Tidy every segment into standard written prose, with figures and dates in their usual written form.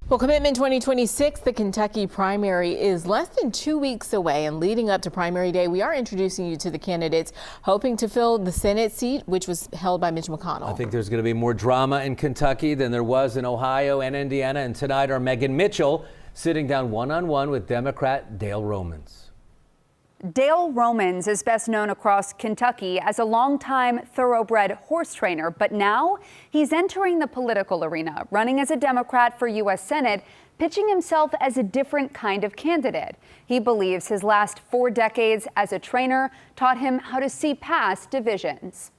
Well, Commitment 2026, the Kentucky primary, is less than 2 weeks away, and leading up to primary day, we are introducing you to the candidates hoping to fill the Senate seat, which was held by Mitch McConnell. I think there's going to be more drama in Kentucky than there was in Ohio and Indiana, and tonight our Megan Mitchell sitting down one-on-one with Democrat Dale Romans. Dale Romans is best known across Kentucky as a longtime thoroughbred horse trainer, but now he's entering the political arena, running as a Democrat for U.S. Senate, pitching himself as a different kind of candidate. He believes his last 4 decades as a trainer taught him how to see past divisions.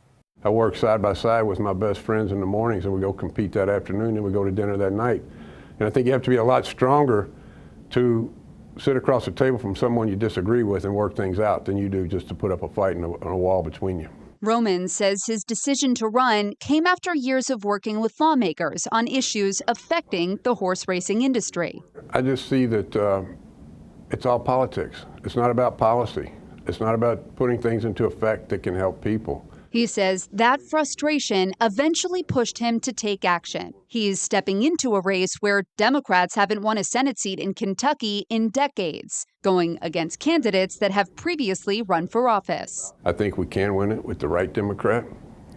I work side by side with my best friends in the mornings, and we go compete that afternoon, and we go to dinner that night. And I think you have to be a lot stronger to sit across the table from someone you disagree with and work things out than you do just to put up a fight and a wall between you. Romans says his decision to run came after years of working with lawmakers on issues affecting the horse racing industry. I just see that it's all politics. It's not about policy. It's not about putting things into effect that can help people. He says that frustration eventually pushed him to take action. He's stepping into a race where Democrats haven't won a Senate seat in Kentucky in decades, going against candidates that have previously run for office. I think we can win it with the right Democrat,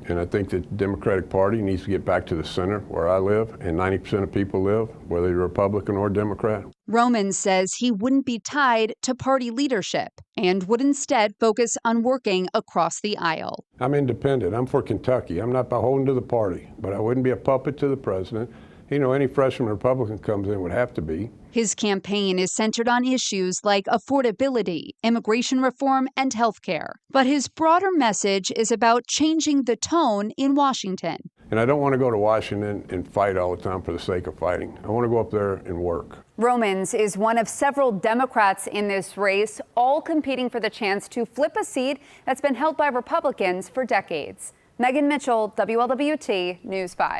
and I think the Democratic Party needs to get back to the center where I live, and 90% of people live, whether you're Republican or Democrat. Romans says he wouldn't be tied to party leadership and would instead focus on working across the aisle. I'm independent. I'm for Kentucky. I'm not beholden to the party, but I wouldn't be a puppet to the president. You know, any freshman Republican comes in would have to be. His campaign is centered on issues like affordability, immigration reform, and health care. But his broader message is about changing the tone in Washington. And I don't want to go to Washington and fight all the time for the sake of fighting. I want to go up there and work. Romans is one of several Democrats in this race, all competing for the chance to flip a seat that's been held by Republicans for decades. Megan Mitchell, WLWT News 5.